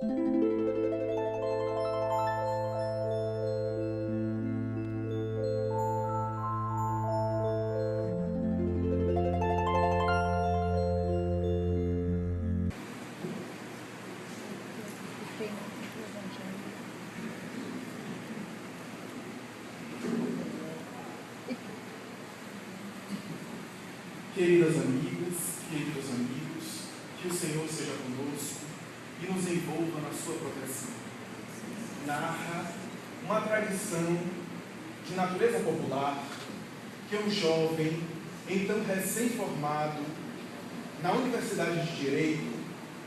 Queridas amigas, queridos amigos, que o Senhor seja conosco e nos envolva na sua proteção. Narra uma tradição de natureza popular que um jovem, então recém-formado, na Universidade de Direito,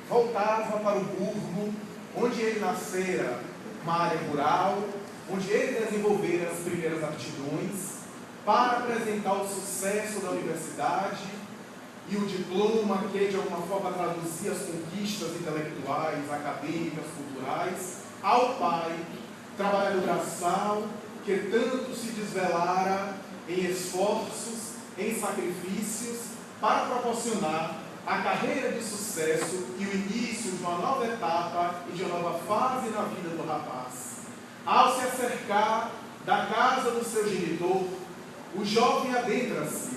voltava para o Burgo, onde ele nascera, uma área rural, onde ele desenvolvera as primeiras aptidões, para apresentar o sucesso da universidade e o diploma que de alguma forma traduzia as conquistas intelectuais, acadêmicas, culturais, ao pai, trabalhador braçal, que tanto se desvelara em esforços, em sacrifícios, para proporcionar a carreira de sucesso e o início de uma nova etapa e de uma nova fase na vida do rapaz. Ao se acercar da casa do seu genitor, o jovem adentra-se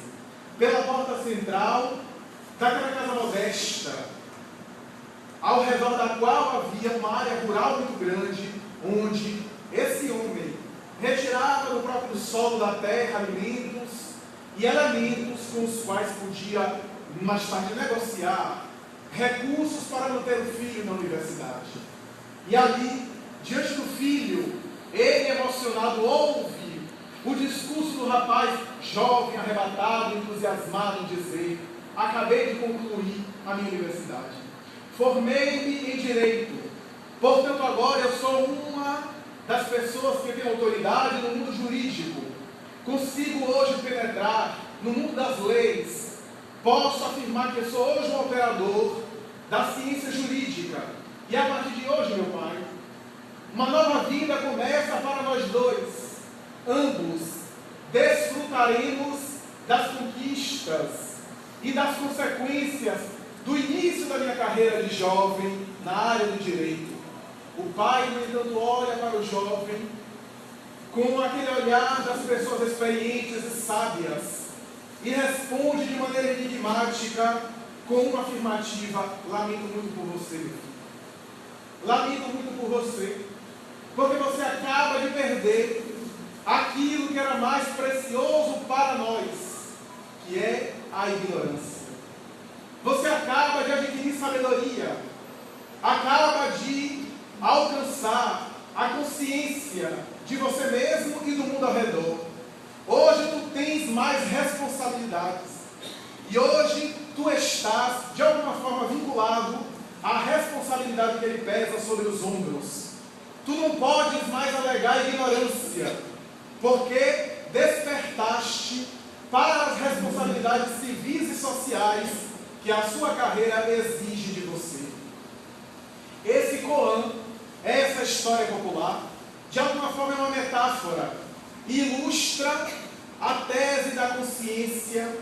pela porta central daquela casa modesta, ao redor da qual havia uma área rural muito grande, onde esse homem retirava do próprio solo da terra alimentos e elementos com os quais podia mais tarde negociar recursos para manter o filho na universidade. E ali, diante do filho, ele emocionado ouve o discurso do rapaz jovem, arrebatado, entusiasmado em dizer: acabei de concluir a minha universidade. Formei-me em Direito. Portanto, agora eu sou uma das pessoas que tem autoridade no mundo jurídico. Consigo hoje penetrar no mundo das leis. Posso afirmar que sou hoje um operador da ciência jurídica. E a partir de hoje, meu pai, uma nova vida começa para nós dois. Ambos desfrutaremos das conquistas e das consequências do início da minha carreira de jovem na área do direito. O pai, no entanto, olha para o jovem com aquele olhar das pessoas experientes e sábias e responde de maneira enigmática com uma afirmativa: lamento muito por você, meu filho. Lamento muito por você, porque você acaba de perder aquilo que era mais precioso para nós, que é a ignorância. Você acaba de adquirir sabedoria, acaba de alcançar a consciência de você mesmo e do mundo ao redor. Hoje tu tens mais responsabilidades e hoje tu estás de alguma forma vinculado à responsabilidade que ele pesa sobre os ombros. Tu não podes mais alegar ignorância, porque despertaste para as responsabilidades civis e sociais que a sua carreira exige de você. Esse koan, essa história popular, de alguma forma é uma metáfora, e ilustra a tese da consciência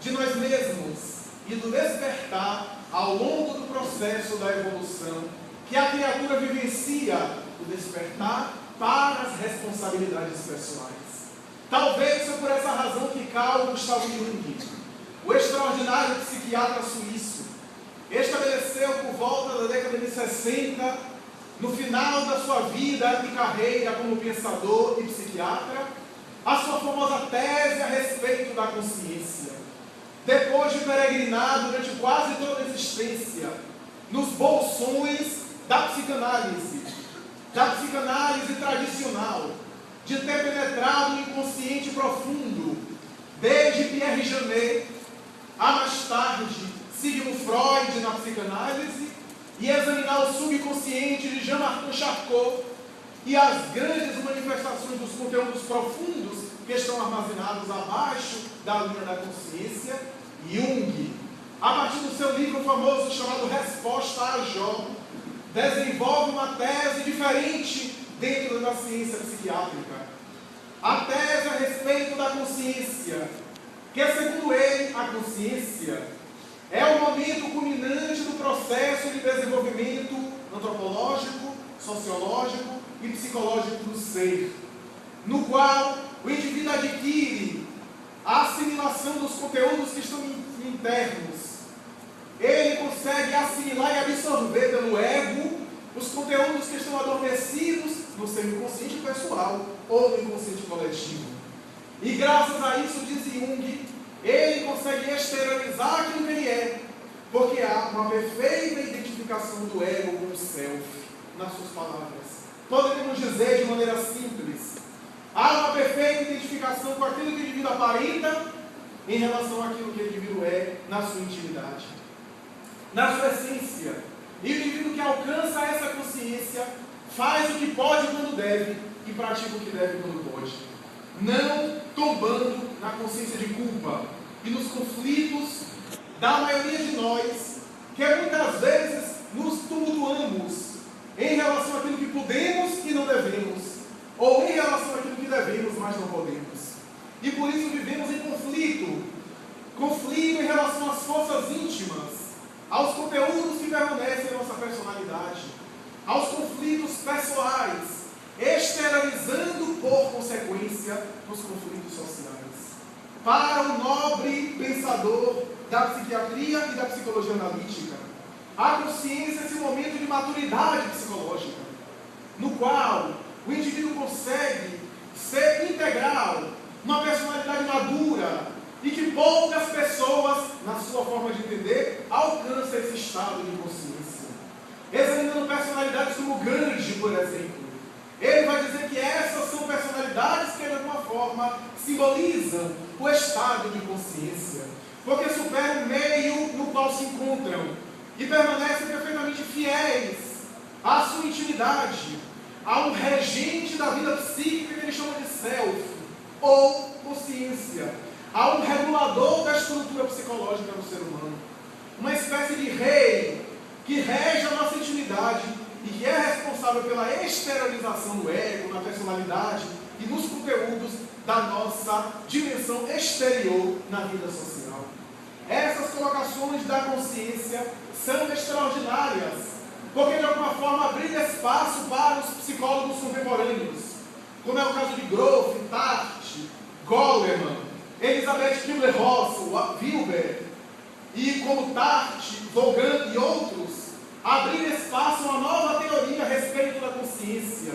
de nós mesmos e do despertar ao longo do processo da evolução, que a criatura vivencia o despertar para as responsabilidades pessoais. Talvez foi por essa razão que Carl Gustav Jung, o extraordinário psiquiatra suíço, estabeleceu por volta da década de 60, no final da sua vida e carreira como pensador e psiquiatra, a sua famosa tese a respeito da consciência. Depois de peregrinar durante quase toda a existência nos bolsões da psicanálise tradicional, de ter penetrado no inconsciente profundo, desde Pierre Janet, a mais tarde Sigmund Freud na psicanálise, e examinar o subconsciente de Jean-Marc Charcot e as grandes manifestações dos conteúdos profundos que estão armazenados abaixo da linha da consciência. Jung, a partir do seu livro famoso chamado Resposta a Jó, desenvolve uma tese diferente dentro da ciência psiquiátrica. A tese a respeito da consciência, que segundo ele, a consciência é o momento culminante do processo de desenvolvimento antropológico sociológico e psicológico do ser, no qual o indivíduo adquire a assimilação dos conteúdos que estão internos. Ele consegue assimilar e absorver pelo ego os conteúdos que estão adormecidos no seu inconsciente pessoal ou no inconsciente coletivo. E graças a isso, diz Jung, ele consegue exteriorizar aquilo que ele é, porque há uma perfeita identificação do ego com o self, nas suas palavras. Poderíamos dizer de maneira simples, há uma perfeita identificação com aquilo que o indivíduo aparenta em relação àquilo que o indivíduo é na sua intimidade, na sua essência. E o indivíduo que alcança essa consciência faz o que pode quando deve e pratica o que deve quando pode, não tombando na consciência de culpa e nos conflitos da maioria de nós, que muitas vezes nos tumultuamos em relação àquilo que podemos e não devemos, ou em relação àquilo que devemos, mas não podemos. E por isso vivemos em conflito em relação às forças íntimas, aos conteúdos que permanecem em nossa personalidade, aos conflitos pessoais, exteriorizando por consequência os conflitos sociais. Para o nobre pensador da psiquiatria e da psicologia analítica, a consciência é esse momento de maturidade psicológica, no qual o indivíduo consegue ser integral, uma personalidade madura, e que poucas pessoas, na sua forma de entender, alcançam esse estado de consciência. Examinando personalidades como Gandhi, por exemplo, ele vai dizer que essas são personalidades que de alguma forma simbolizam o estado de consciência, porque superam o meio no qual se encontram e permanecem perfeitamente fiéis à sua intimidade, a um regente da vida psíquica que ele chama de self, ou consciência, a um regulador da estrutura psicológica do ser humano, uma espécie de rei que rege a nossa intimidade e que é responsável pela exteriorização do ego, na personalidade e nos conteúdos da nossa dimensão exterior na vida social. Essas colocações da consciência são extraordinárias, porque de alguma forma abrem espaço para os psicólogos contemporâneos, como é o caso de Grof, Tartt, Goleman, Elizabeth Kübler-Ross, Wilber, e como Tartt, Vaughan e outros, abrir espaço a uma nova teoria a respeito da consciência,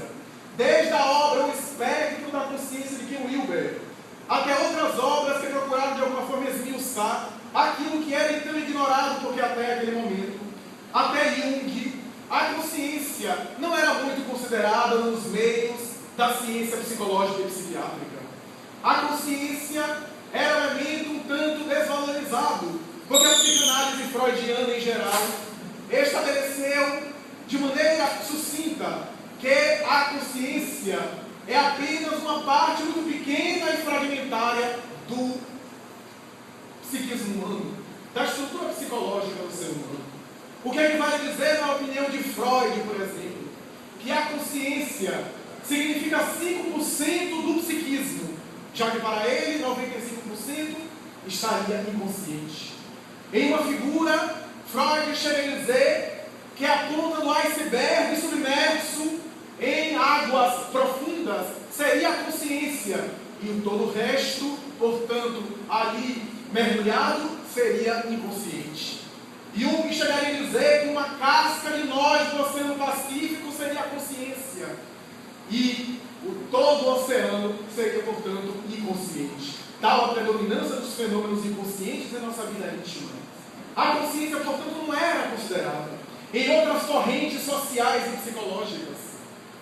desde a obra O Espectro da Consciência de Ken Wilber, até outras obras que procuraram de alguma forma esmiuçar aquilo que era então ignorado, porque até aquele momento, até Jung, a consciência não era muito considerada nos meios da ciência psicológica e psiquiátrica. A consciência era um elemento um tanto desvalorizado, porque a psicanálise freudiana em geral estabeleceu de maneira sucinta que a consciência é apenas uma parte muito pequena e fragmentária do psiquismo humano, da estrutura psicológica do ser humano. O que ele vai dizer na opinião de Freud, por exemplo, que a consciência significa 5% do psiquismo, já que para ele 95% estaria inconsciente. Em uma figura, Freud chega a dizer que a ponta do iceberg submerso em águas profundas seria a consciência, e todo o resto, portanto, ali mergulhado, seria inconsciente. Jung chegaria a dizer que uma casca de nós do Oceano Pacífico seria a consciência, e todo o oceano seria, portanto, inconsciente. Tal a predominância dos fenômenos inconscientes em nossa vida íntima. A consciência, portanto, não era considerada. Em outras correntes sociais e psicológicas,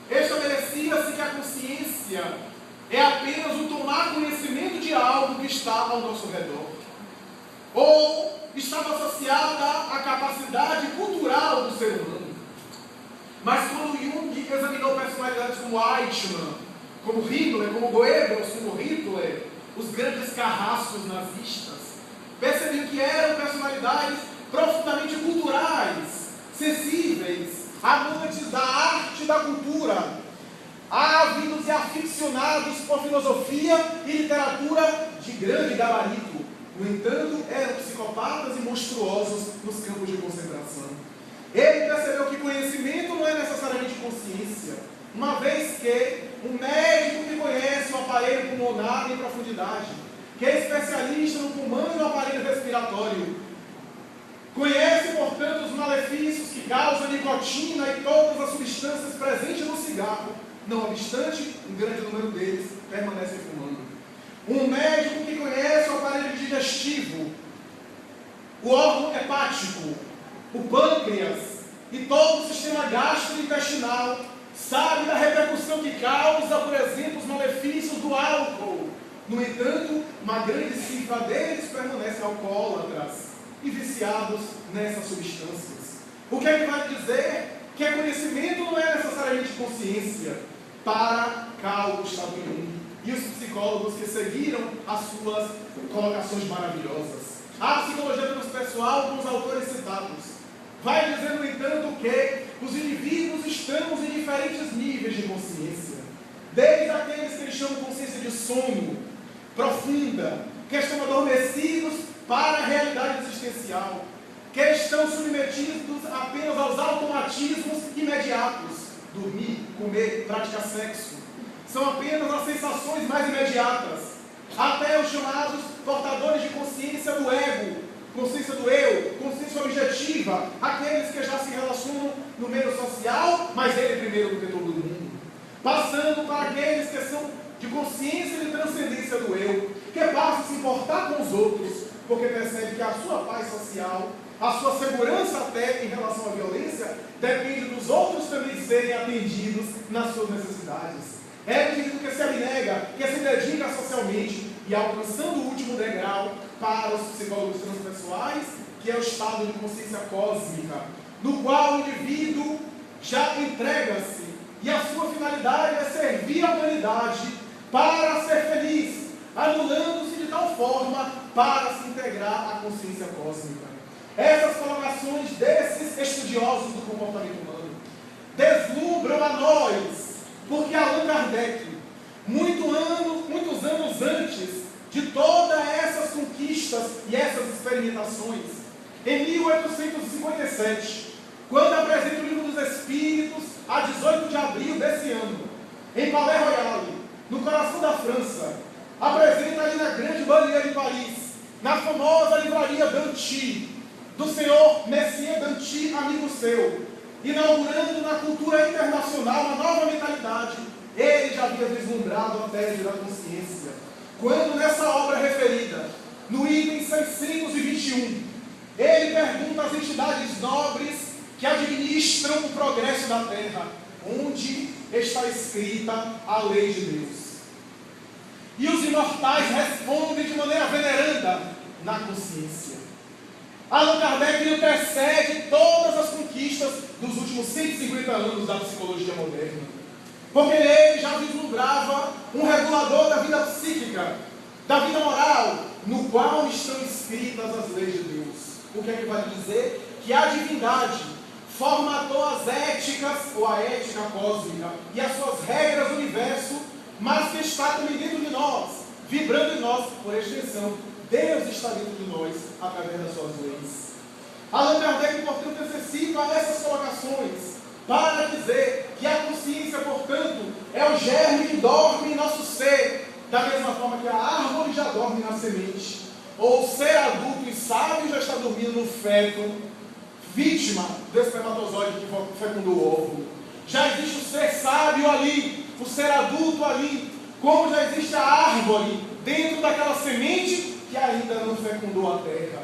estabelecia-se que a consciência é apenas o tomar conhecimento de algo que está ao nosso redor, ou estava associada à capacidade cultural do ser humano. Mas quando Jung examinou personalidades como Eichmann, como Hitler, como Goebbels, como Hitler, os grandes carrascos nazistas, percebeu que eram personalidades profundamente culturais, sensíveis, amantes da arte e da cultura, ávidos e aficionados por filosofia e literatura de grande gabarito. No entanto, eram psicopatas e monstruosos nos campos de concentração. Ele percebeu que conhecimento não é necessariamente consciência, uma vez que um médico que conhece o aparelho pulmonar em profundidade, que é especialista no pulmão e no aparelho respiratório, conhece, portanto, os malefícios que causam a nicotina e todas as substâncias presentes no cigarro, não obstante, um grande número deles permanecem fumando. Um médico que conhece o aparelho digestivo, o órgão hepático, o pâncreas e todo o sistema gastrointestinal, sabe da repercussão que causa, por exemplo, os malefícios do álcool. No entanto, uma grande cifra deles permanecem alcoólatras e viciados nessas substâncias. O que é que vai dizer? Que conhecimento não é necessariamente consciência. Para Carl Gustav Jung e os psicólogos que seguiram as suas colocações maravilhosas. A psicologia transpessoal, com os autores citados, vai dizer, no entanto, que os indivíduos estamos em diferentes níveis de consciência. Desde aqueles que eles chamam de consciência de sono profunda, que estão adormecidos para a realidade existencial, que estão submetidos apenas aos automatismos imediatos. Dormir, comer, praticar sexo. São apenas as sensações mais imediatas. Até os chamados portadores de consciência do ego, consciência do eu, consciência objetiva, aqueles que já se relacionam no meio social, mas ele primeiro do que todo mundo. Passando para aqueles que são de consciência e de transcendência do eu, que passam a se importar com os outros, porque percebe que a sua paz social, a sua segurança até em relação à violência, depende dos outros também serem atendidos nas suas necessidades. É o indivíduo que se abnega, que se dedica socialmente e alcançando o último degrau para os psicólogos transpessoais, que é o estado de consciência cósmica, no qual o indivíduo já entrega-se e a sua finalidade é servir a humanidade para ser feliz, anulando-se de tal forma para se integrar à consciência cósmica. Essas colocações desses estudiosos do comportamento humano deslumbram a nós, porque Allan Kardec, muitos anos antes de todas essas conquistas e essas experimentações, em 1857, quando apresenta o Livro dos Espíritos, a 18 de abril desse ano, em Palais Royal, no coração da França, apresenta ali na Grande Banlieue de Paris, na famosa livraria Danty, do senhor Messier Danty, amigo seu, inaugurando na cultura internacional uma nova mentalidade. Ele já havia vislumbrado a tese da consciência, quando nessa obra referida, no item 621, ele pergunta às entidades nobres que administram o progresso da Terra, onde está escrita a lei de Deus. E os imortais respondem de maneira veneranda, na consciência. Allan Kardec antecede todas as conquistas dos últimos 150 anos da psicologia moderna, porque ele já vislumbrava um regulador da vida psíquica, da vida moral, no qual estão escritas as leis de Deus. O que é que vai dizer? Que a divindade formatou as éticas, ou a ética cósmica, e as suas regras do universo, mas que está também dentro de nós, vibrando em nós, por extensão. Deus está dentro de nós, através das suas leis. Allan Kardec, portanto, necessita essas colocações para dizer que a consciência, portanto, é o germe que dorme em nosso ser, da mesma forma que a árvore já dorme na semente, ou o ser adulto e sábio já está dormindo no feto, vítima do espermatozoide que fecundou o óvulo. Já existe o ser sábio ali, o ser adulto ali, como já existe a árvore dentro daquela semente que ainda não fecundou a terra.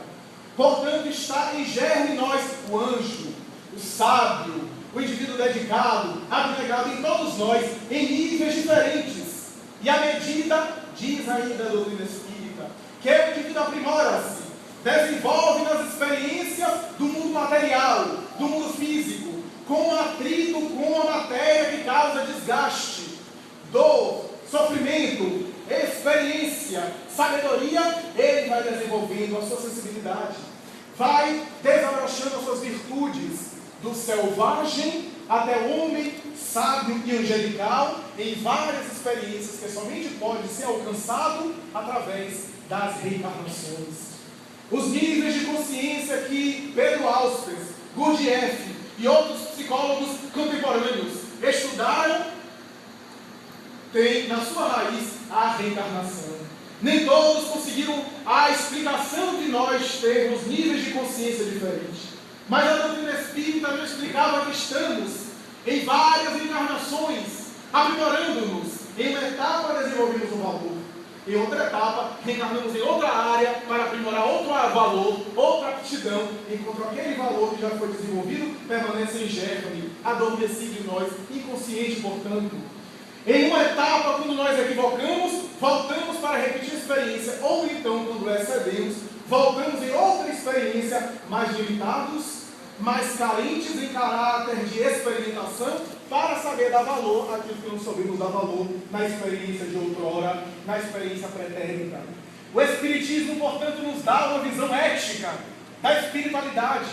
Portanto, está em germe nós, o anjo, o sábio, o indivíduo dedicado, abnegado em todos nós, em níveis diferentes. E à medida, diz ainda a doutrina espírita, que o indivíduo aprimora-se, desenvolve nas experiências do mundo material, do mundo físico, com atrito com a matéria que causa desgaste, dor, sofrimento, experiência, sabedoria, ele vai desenvolvendo a sua sensibilidade, vai desabrochando as suas virtudes, do selvagem até o homem sábio e angelical, em várias experiências que somente pode ser alcançado através das reencarnações. Os níveis de consciência que Pedro Auspers, Gurdjieff e outros psicólogos contemporâneos estudaram, tem na sua raiz a reencarnação. Nem todos conseguiram a explicação de nós termos níveis de consciência diferentes. Mas a doutrina espírita nos explicava que estamos em várias encarnações, aprimorando-nos. Em uma etapa desenvolvemos um valor, em outra etapa reencarnamos em outra área para aprimorar outro valor, outra aptidão, enquanto aquele valor que já foi desenvolvido permanece em germe, adormecido em nós, inconsciente, portanto. Em uma etapa, quando nós equivocamos, voltamos para repetir a experiência, ou então, quando excedemos, voltamos em outra experiência, mais limitados, mais carentes em caráter de experimentação, para saber dar valor àquilo que não soubemos dar valor na experiência de outrora, na experiência pretérita. O Espiritismo, portanto, nos dá uma visão ética da espiritualidade,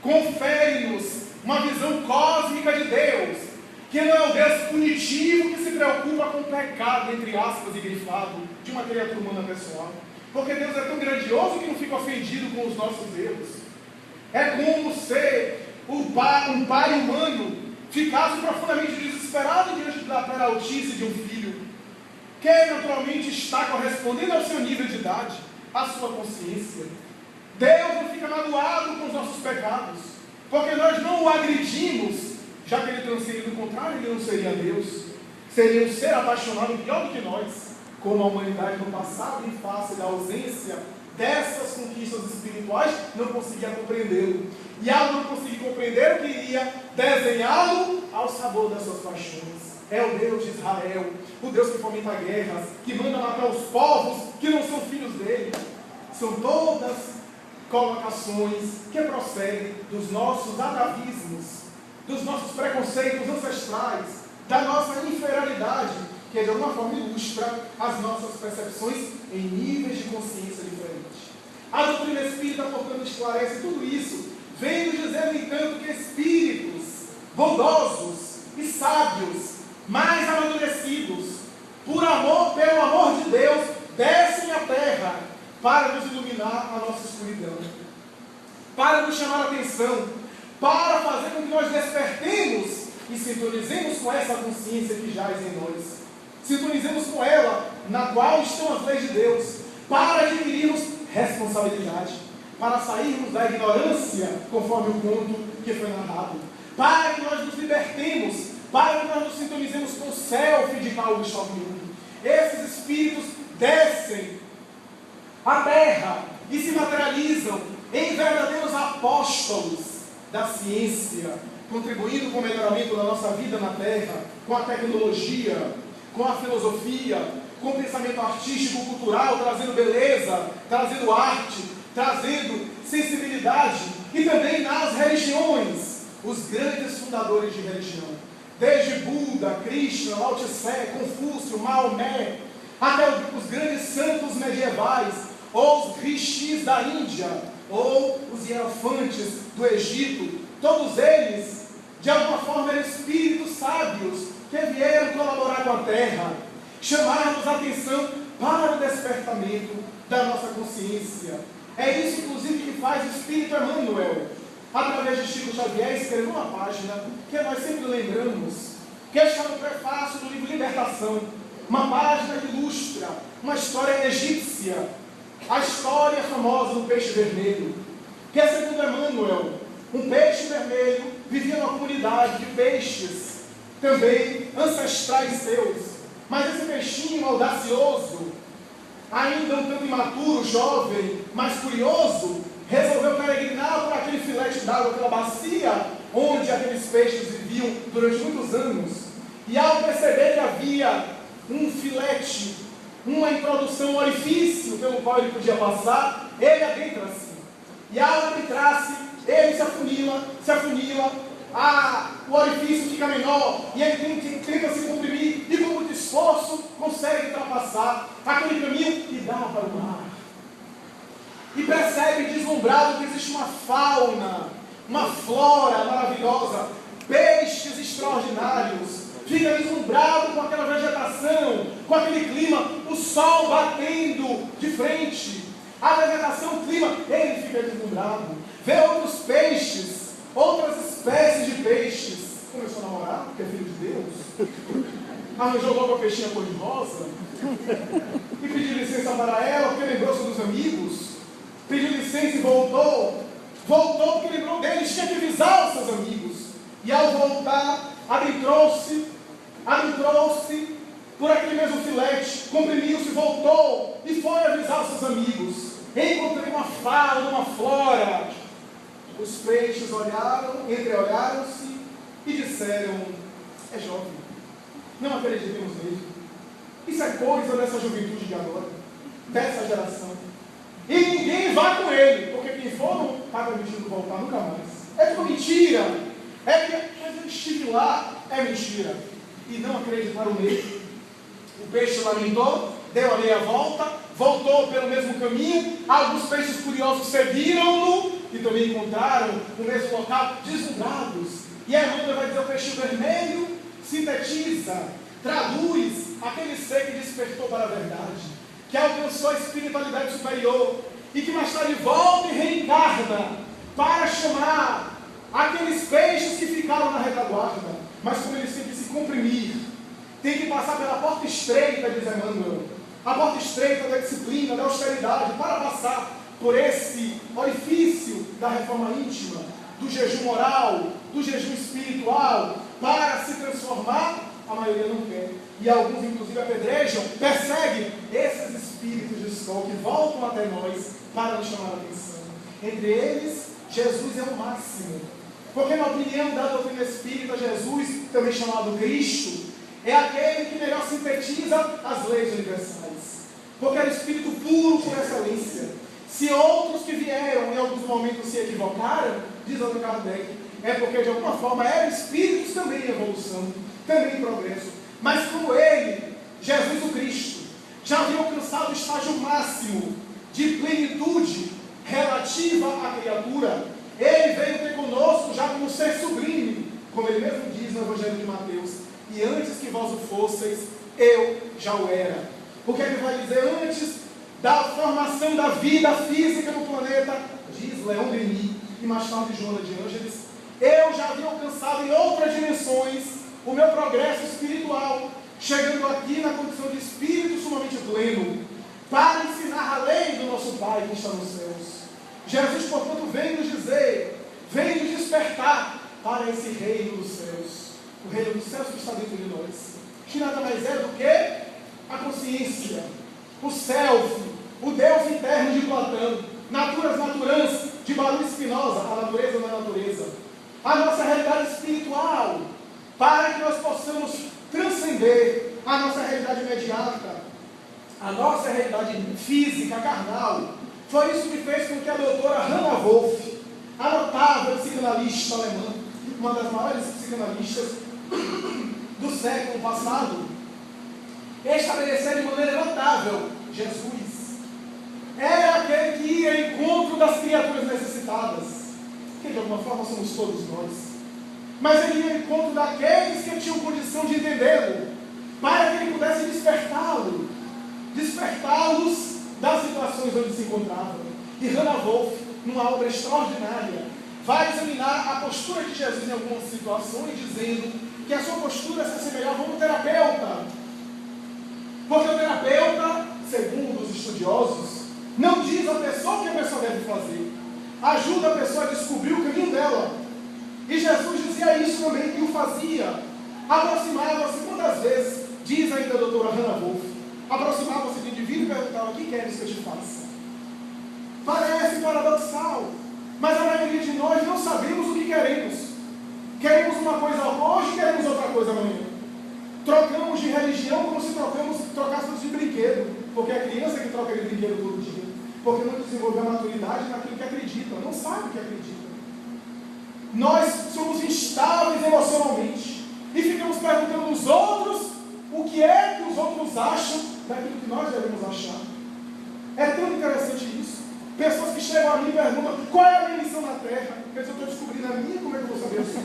confere-nos uma visão cósmica de Deus, que não é o Deus punitivo que se preocupa com o pecado, entre aspas, e grifado, de uma criatura humana pessoal. Porque Deus é tão grandioso que não fica ofendido com os nossos erros. É como se um pai humano ficasse profundamente desesperado diante da peraltice de um filho, que naturalmente está correspondendo ao seu nível de idade, à sua consciência. Deus não fica magoado com os nossos pecados, porque nós não o agredimos, já que ele transcende do contrário, ele não seria Deus, seria um ser apaixonado pior do que nós, como a humanidade no passado, em face da ausência dessas conquistas espirituais, não conseguia compreendê-lo. E ao não conseguir compreender, queria desenhá-lo ao sabor das suas paixões. É o Deus de Israel, o Deus que fomenta guerras, que manda matar os povos que não são filhos dele. São todas colocações que procedem dos nossos atavismos, dos nossos preconceitos ancestrais, da nossa inferioridade, que de alguma forma ilustra as nossas percepções em níveis de consciência diferentes. A doutrina espírita, portanto, esclarece tudo isso, vendo dizer, no entanto, que espíritos bondosos e sábios, mais amadurecidos, pelo amor de Deus, descem à terra para nos iluminar a nossa escuridão, para nos chamar a atenção, para fazer com que nós despertemos e sintonizemos com essa consciência que jaz em nós. Sintonizemos com ela, na qual estão as leis de Deus, para adquirirmos responsabilidade, para sairmos da ignorância, conforme o conto que foi narrado, para que nós nos libertemos, para que nós nos sintonizemos com o self de Carl Gustav Jung. Esses espíritos descem à terra e se materializam em verdadeiros apóstolos da ciência, contribuindo com o melhoramento da nossa vida na terra, com a tecnologia, com a filosofia, com o pensamento artístico, cultural, trazendo beleza, trazendo arte, trazendo sensibilidade, e também nas religiões, os grandes fundadores de religião, desde Buda, Krishna, Lao Tse, Confúcio, Maomé, até os grandes santos medievais, ou os rishis da Índia, ou os hierofantes do Egito. Todos eles, de alguma forma, eram espíritos sábios que vieram colaborar com a terra, chamar-nos a atenção para o despertamento da nossa consciência. É isso, inclusive, que faz o Espírito Emmanuel, através de Chico Xavier, escrever uma página que nós sempre lembramos, que está no prefácio do livro Libertação, uma página que ilustra uma história egípcia, a história famosa do peixe vermelho, que é, segundo Emmanuel, um peixe vermelho vivia numa comunidade de peixes também ancestrais seus, mas esse peixinho audacioso, ainda um tanto imaturo, jovem, mas curioso, resolveu peregrinar por aquele filete d'água, aquela bacia onde aqueles peixes viviam durante muitos anos, e ao perceber que havia um filete, uma introdução, um orifício pelo qual ele podia passar, ele adentra-se, e ao adentrar-se, ele se afunila, o orifício fica menor, e ele tenta se comprimir, e com muito esforço consegue ultrapassar aquele caminho e dá para o mar. E percebe, deslumbrado, que existe uma fauna, uma flora maravilhosa, peixes extraordinários. Fica deslumbrado com aquela vegetação, com aquele clima, o sol batendo de frente, a vegetação, o clima, ele fica deslumbrado. Vê outros peixes, outras espécies de arranjou logo a peixinha cor-de-rosa e pediu licença para ela, porque lembrou-se dos amigos, pediu licença e voltou porque lembrou deles, tinha que avisar os seus amigos, e ao voltar, adentrou-se por aquele mesmo filete, comprimiu-se, voltou e foi avisar os seus amigos. Encontrei uma fauna, uma flora. Os peixes entreolharam-se e disseram: é jovem, não acreditemos nele. Isso é coisa dessa juventude de agora, dessa geração. E ninguém vá com ele, porque quem for não está permitido voltar nunca mais. É tudo mentira. Mas eu estive lá, é mentira. E não acreditaram nele. O peixe lamentou, deu a meia volta, voltou pelo mesmo caminho. Alguns peixes curiosos seguiram-no e também encontraram no mesmo local, deslumbrados. E a irmã vai dizer: o peixe vermelho sintetiza, traduz aquele ser que despertou para a verdade, que alcançou a espiritualidade superior e que mais tarde volta e reencarna para chamar aqueles peixes que ficaram na retaguarda. Mas como eles têm que se comprimir, tem que passar pela porta estreita, diz Emmanuel, a porta estreita da disciplina, da austeridade, para passar por esse orifício da reforma íntima, do jejum moral, do jejum espiritual, para se transformar, a maioria não quer. E alguns inclusive apedrejam, perseguem esses espíritos de sol que voltam até nós para nos chamar a atenção. Entre eles, Jesus é o máximo. Porque na opinião da doutrina espírita, Jesus, também chamado Cristo, é aquele que melhor sintetiza as leis universais. Porque é o espírito puro por excelência. Se outros que vieram em alguns momentos se equivocaram, diz Allan Kardec, é porque de alguma forma eram espíritos também em evolução, também em progresso. Mas como ele, Jesus o Cristo, já havia alcançado o estágio máximo de plenitude relativa à criatura, ele veio ter conosco já como ser sublime, como ele mesmo diz no Evangelho de Mateus: e antes que vós o fosseis, eu já o era. O que ele vai dizer antes da formação da vida física no planeta? Diz Leon Denis e mais tarde Joana de Ângeles: eu já havia alcançado em outras dimensões o meu progresso espiritual, chegando aqui na condição de espírito sumamente pleno, para ensinar a lei do nosso Pai que está nos céus. Jesus, portanto, vem nos dizer, vem nos despertar para esse reino dos céus, o reino dos céus que está dentro de nós, que nada mais é do que a consciência, o self, o Deus interno de Platão, naturas naturans de Baruch Spinoza, a natureza na natureza, a nossa realidade espiritual, para que nós possamos transcender a nossa realidade imediata, a nossa realidade física, carnal. Foi isso que fez com que a doutora Hannah Wolff, a notável psicanalista alemã, uma das maiores psicanalistas do século passado, estabelecer de maneira notável: Jesus era aquele que ia ao encontro das criaturas necessitadas, que de alguma forma somos todos nós, mas ele ia ao encontro daqueles que tinham condição de entendê-lo, para que ele pudesse despertá-los das situações onde se encontravam. E Hannah Wolff, numa obra extraordinária, vai examinar a postura de Jesus em algumas situações, dizendo que a sua postura se assemelhava a um terapeuta. Porque o terapeuta, segundo os estudiosos, não diz à pessoa o que a pessoa deve fazer, ajuda a pessoa a descobrir o caminho dela. E Jesus dizia isso também, e o fazia. Aproximava-se, quantas vezes, diz ainda a doutora Hannah Wolff, aproximava-se de indivíduo e perguntava: o que queres que eu te faça? Parece paradoxal, mas a maioria de nós não sabemos o que queremos. Queremos uma coisa hoje, queremos outra coisa amanhã. Trocamos de religião como se trocássemos de brinquedo, porque é a criança que troca de brinquedo todo dia, porque não desenvolveu a maturidade naquilo que acredita, não sabe o que acredita. Nós somos instáveis emocionalmente e ficamos perguntando aos outros o que é que os outros acham daquilo que nós devemos achar. É tão interessante isso. Pessoas que chegam a mim e perguntam: qual é a minha missão na Terra? Eu estou descobrindo a minha, como é que eu vou saber isso?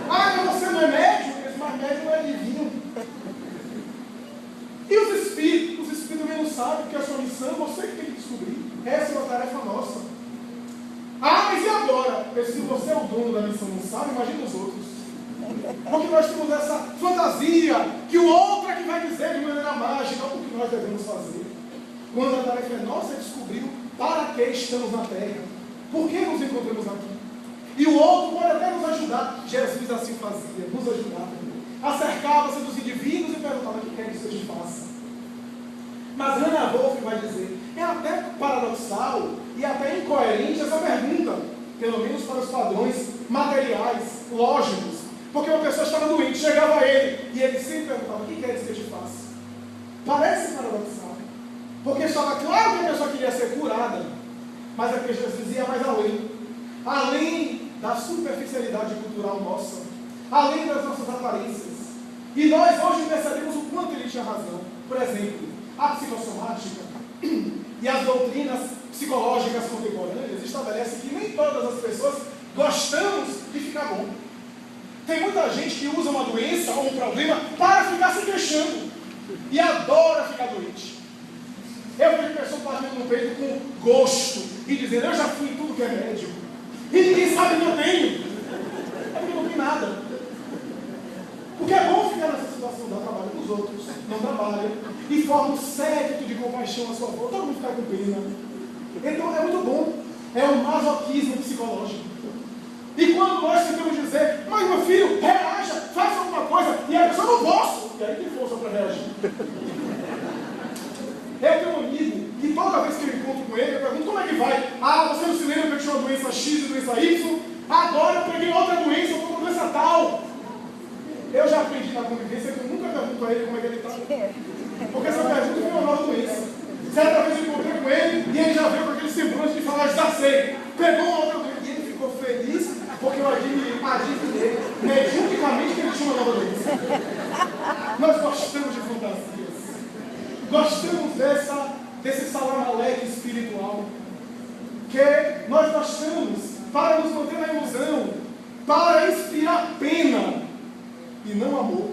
Ah, mas você não é médico? Mas médico não é divino. E os espíritos também não sabem que é a sua missão, você que tem que descobrir. Essa é uma tarefa nossa. Ah, mas e agora? Se você é o dono da missão, não sabe, imagina os outros. Porque nós temos essa fantasia que o outro é que vai dizer de maneira mágica o que nós devemos fazer. Quando a tarefa é nossa, descobriu para que estamos na terra, por que nos encontramos aqui. E o outro pode até nos ajudar. Jesus assim fazia, nos ajudava. Acercava-se dos indivíduos e perguntava: o que quer que isso te faça? Mas Hannah Wolff vai dizer, é até paradoxal e até incoerente essa pergunta, pelo menos para os padrões materiais, lógicos, porque uma pessoa estava doente, chegava a ele, e ele sempre perguntava: o que queres que eu te faça? Parece paradoxal, porque estava claro que a pessoa queria ser curada, mas a questão ia mais além da superficialidade cultural nossa, além das nossas aparências, e nós hoje percebemos o quanto ele tinha razão. Por exemplo, a psicossomática e as doutrinas psicológicas contemporâneas estabelecem que nem todas as pessoas gostamos de ficar bom. Tem muita gente que usa uma doença ou um problema para ficar se queixando e adora ficar doente. Eu vejo pessoas batendo no peito com gosto e dizendo: eu já fui em tudo que é médico e ninguém sabe o que eu tenho. É porque não tem nada. Porque é bom ficar nessa situação, dar trabalho para os outros, não trabalha, e forma um séquito de compaixão à sua volta, todo mundo fica com pena. Então é muito bom, é um masoquismo psicológico. E quando nós tentamos dizer: mas meu filho, reaja, faça alguma coisa, e a pessoa: não posso, e aí tem força para reagir. Eu tenho um amigo que toda vez que eu encontro com ele, eu pergunto: como é que vai? Ah, você não se lembra que eu tinha uma doença X e doença Y? Agora eu peguei outra doença, eu estou com doença tal. Eu já aprendi na convivência que eu nunca pergunto a ele como é que ele está. Porque essa pergunta foi uma nova doença. Certa vez eu encontrei com ele e ele já veio com aquele semblante de falar: já sei. Pegou uma outra doença e ele ficou feliz porque eu admirei mediunicamente que ele tinha uma nova doença. Nós gostamos de fantasias. Gostamos desse salamaleque espiritual. Que nós gostamos para nos manter na ilusão, para inspirar pena e não amor.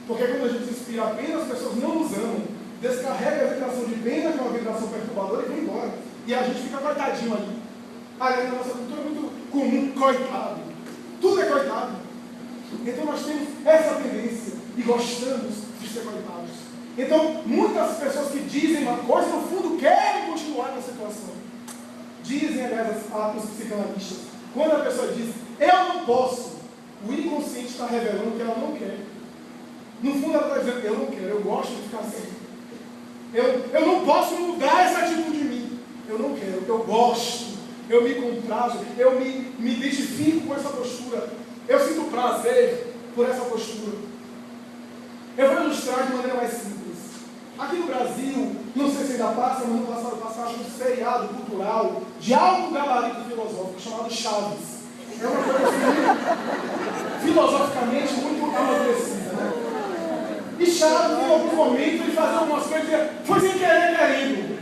Porque quando a gente inspira pena, as pessoas não nos amam. Descarrega a vibração de pena, que é uma vibração perturbadora, e vai embora. E a gente fica coitadinho ali. Aí na nossa cultura é muito comum: coitado. Tudo é coitado. Então nós temos essa tendência e gostamos de ser coitados. Então muitas pessoas que dizem uma coisa, no fundo querem continuar na situação. Dizem, aliás, os psicanalistas, quando a pessoa diz: eu não posso, o inconsciente está revelando que ela não quer. No fundo ela está dizendo: eu não quero, eu gosto de ficar assim. Eu não posso mudar essa atitude de mim. Eu não quero, eu gosto, eu me comprazo, eu me identifico com essa postura. Eu sinto prazer por essa postura. Eu vou ilustrar de maneira mais simples. Aqui no Brasil, não sei se ainda passa, mas no passado passava um seriado cultural de alto gabarito filosófico chamado Chaves. É uma coisa assim, filosoficamente muito amadurecida, né? E Chaves, em algum momento, ele fazia algumas coisas e foi sem querer querendo.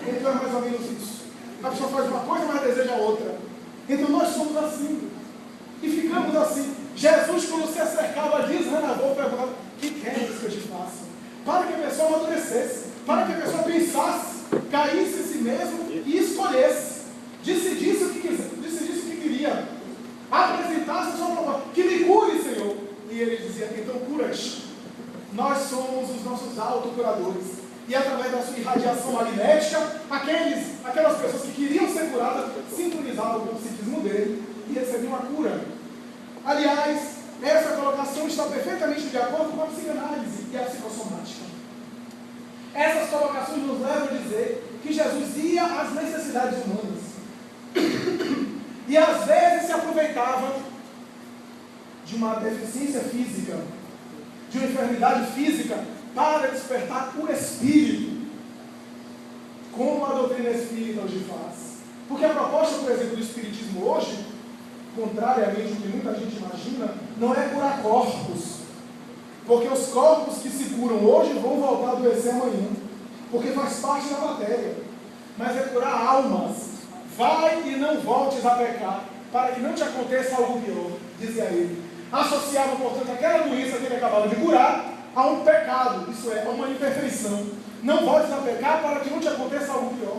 Então é mais ou menos isso. A pessoa faz uma coisa, mas deseja outra. Então nós somos assim. E ficamos assim. Jesus, quando se acercava, diz Hannah Wolff, perguntava: o que queres que eu te faça? Para que a pessoa amadurecesse, para que a pessoa pensasse, caísse em si mesmo e escolhesse, decidisse o que queria, apresentasse a sua proposta: que me cure, Senhor. E ele dizia: então cura-te. Nós somos os nossos autocuradores. E através da sua irradiação magnética, aquelas pessoas que queriam ser curadas sintonizavam com o psiquismo dele e recebiam a cura. Aliás, essa colocação está perfeitamente de acordo com a psicanálise e a psicossomática. Essas colocações nos levam a dizer que Jesus ia às necessidades humanas e às vezes se aproveitava de uma deficiência física, de uma enfermidade física, para despertar o espírito, como a doutrina espírita hoje faz. Porque a proposta, por exemplo, do espiritismo hoje, contrariamente ao que muita gente imagina, não é curar corpos. Porque os corpos que se curam hoje vão voltar a adoecer amanhã. Porque faz parte da matéria. Mas é curar almas. Vai e não voltes a pecar, para que não te aconteça algo pior, dizia ele. Associava, portanto, aquela doença que ele acabava de curar a um pecado, isso é, a uma imperfeição. Não voltes a pecar para que não te aconteça algo pior.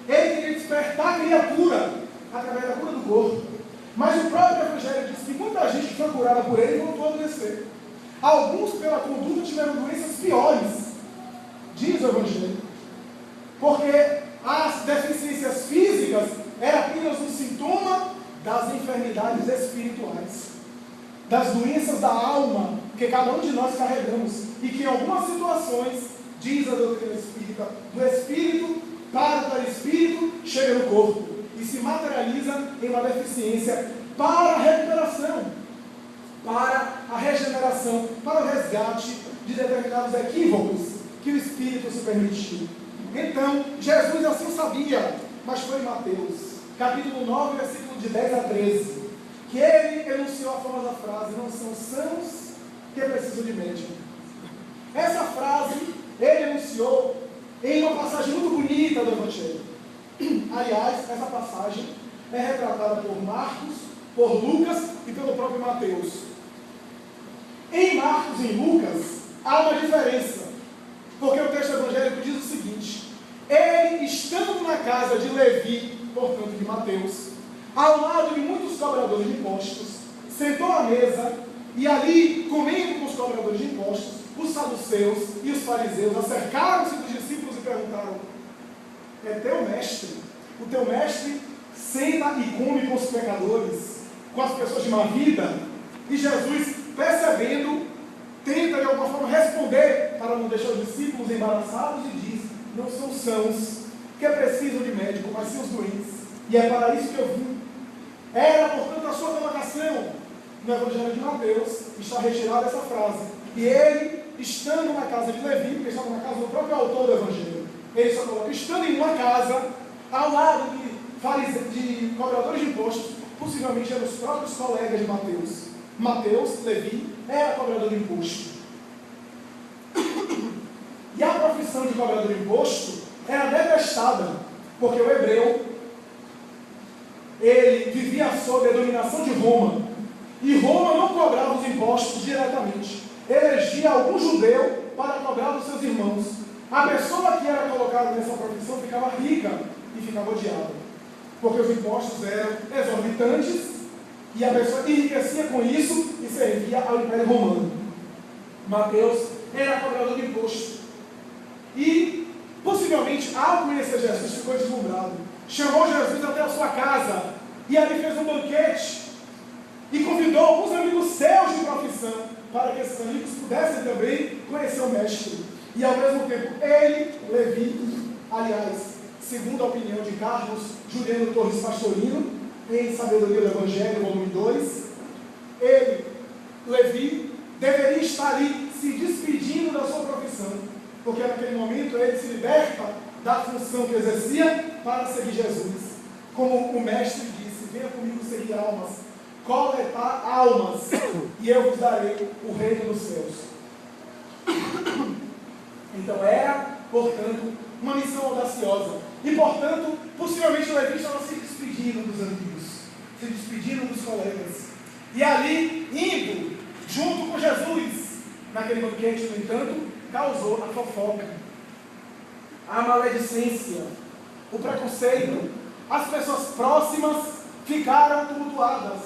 Ele queria despertar a criatura através da cura do corpo. Mas o próprio Evangelho diz que muita gente que foi curada por ele voltou a adoecer. Alguns, pela conduta, tiveram doenças piores, diz o Evangelho. Porque as deficiências físicas eram apenas um sintoma das enfermidades espirituais, das doenças da alma que cada um de nós carregamos, e que em algumas situações, diz a doutrina espírita, do espírito para o perispírito, chega no corpo e se materializa em uma deficiência para a recuperação, para a regeneração, para o resgate de determinados equívocos que o Espírito se permitiu. Então, Jesus assim sabia, mas foi em Mateus, capítulo 9, versículo de 10 a 13, que ele enunciou a famosa frase: não são sãos que precisam de médico. Essa frase ele enunciou em uma passagem muito bonita do Evangelho. Aliás, essa passagem é retratada por Marcos, por Lucas e pelo próprio Mateus. Em Marcos e em Lucas há uma diferença, porque o texto evangélico diz o seguinte: ele, estando na casa de Levi, portanto de Mateus, ao lado de muitos cobradores de impostos, sentou à mesa, e ali, comendo com os cobradores de impostos, os saduceus e os fariseus acercaram-se dos discípulos e perguntaram: é teu mestre? O teu mestre senta e come com os pecadores, com as pessoas de má vida? E Jesus, percebendo, tenta de alguma forma responder para não deixar os discípulos embaraçados, e diz: não são sãos que precisam de médico, mas sim os doentes, e é para isso que eu vim. Era, portanto, a sua colocação. No Evangelho de Mateus está retirada essa frase: e ele, estando na casa de Levi, porque estava na casa do próprio autor do Evangelho, ele só coloca: estando em uma casa, ao lado de cobradores de impostos, possivelmente eram os próprios colegas de Mateus. Mateus, Levi, era cobrador de imposto. E a profissão de cobrador de imposto era detestada, porque o hebreu, ele vivia sob a dominação de Roma, e Roma não cobrava os impostos diretamente, elegia algum judeu para cobrar dos seus irmãos. A pessoa que era colocada nessa profissão ficava rica e ficava odiada, porque os impostos eram exorbitantes, e a pessoa enriquecia com isso e servia ao Império Romano. Mateus era cobrador de imposto, e possivelmente, ao conhecer Jesus, ficou deslumbrado. Chamou Jesus até a sua casa, e ali fez um banquete, e convidou alguns amigos seus de profissão, para que esses amigos pudessem também conhecer o Mestre. E ao mesmo tempo, ele, Levi, aliás, segundo a opinião de Carlos Juliano Torres Pastorino, em Sabedoria do Evangelho, volume 2, ele, Levi, deveria estar ali se despedindo da sua profissão, porque naquele momento ele se liberta da função que exercia para seguir Jesus. Como o Mestre disse: venha comigo seguir almas, coletar almas, e eu vos darei o reino dos céus. Então era, portanto, uma missão audaciosa. E, portanto, possivelmente o Levi estava se despedindo dos amigos, se despedindo dos colegas. E ali, indo junto com Jesus, naquele banquete, no entanto, causou a fofoca, a maledicência, o preconceito. As pessoas próximas ficaram tumultuadas.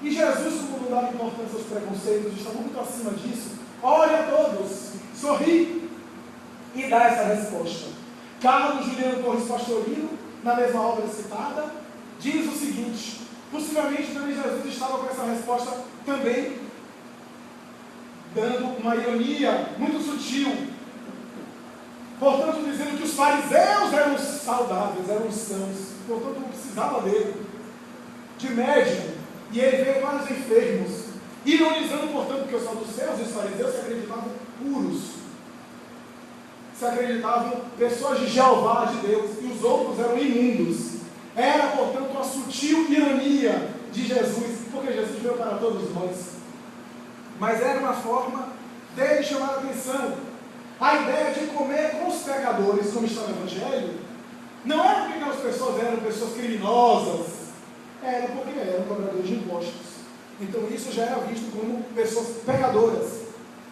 E Jesus, como não dava importância aos preconceitos, estava muito acima disso, olha a todos, sorri e dá essa resposta. Carlos Juliano Torres Pastorino, na mesma obra citada, diz o seguinte: possivelmente também Jesus estava com essa resposta também dando uma ironia muito sutil, portanto dizendo que os fariseus eram saudáveis, eram sãos, portanto não precisava dele, de médico, e ele veio para os enfermos, ironizando, portanto, que os saduceus e os fariseus se acreditavam puros, se acreditavam pessoas de Jeová, de Deus, e os outros eram imundos. Era, portanto, uma sutil ironia de Jesus, porque Jesus veio para todos nós, mas era uma forma dele chamar a atenção. A ideia de comer com os pecadores, como está no Evangelho, não era porque aquelas pessoas eram pessoas criminosas, era porque eram cobradores de impostos. Então isso já era visto como pessoas pecadoras,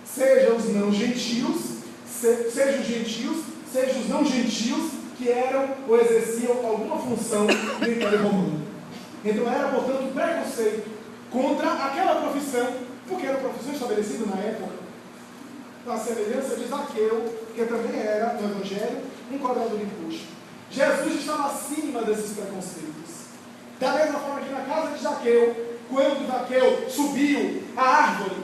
sejam os não gentios, sejam os gentios, sejam os não gentios, que eram ou exerciam alguma função no Império Romano. Então era, portanto, preconceito contra aquela profissão, porque era uma profissão estabelecida na época. A semelhança de Zaqueu, que também era, no Evangelho, um cobrador de imposto. Jesus estava acima desses preconceitos. Da mesma forma que na casa de Zaqueu, quando Zaqueu subiu a árvore,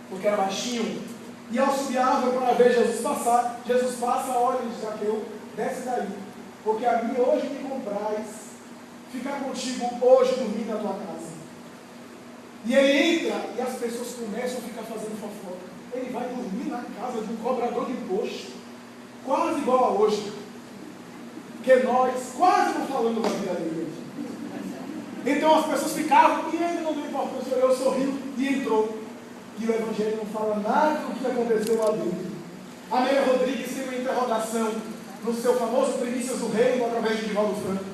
porque era baixinho, e ao subir a árvore para ver Jesus passar, Jesus passa, olha e diz: Zaqueu, desce daí, porque a mim hoje me comprais ficar contigo hoje dormir na tua casa. E ele entra e as pessoas começam a ficar fazendo fofoca. Ele vai dormir na casa de um cobrador de imposto, quase igual a hoje, que nós quase não falando da vida dele. Então as pessoas ficavam, e ele não deu importância, olhou, sorriu e entrou. E o Evangelho não fala nada do que aconteceu lá dentro. A Amélia Rodrigues tem uma interrogação no seu famoso Primícias do Reino, através de Divaldo Franco.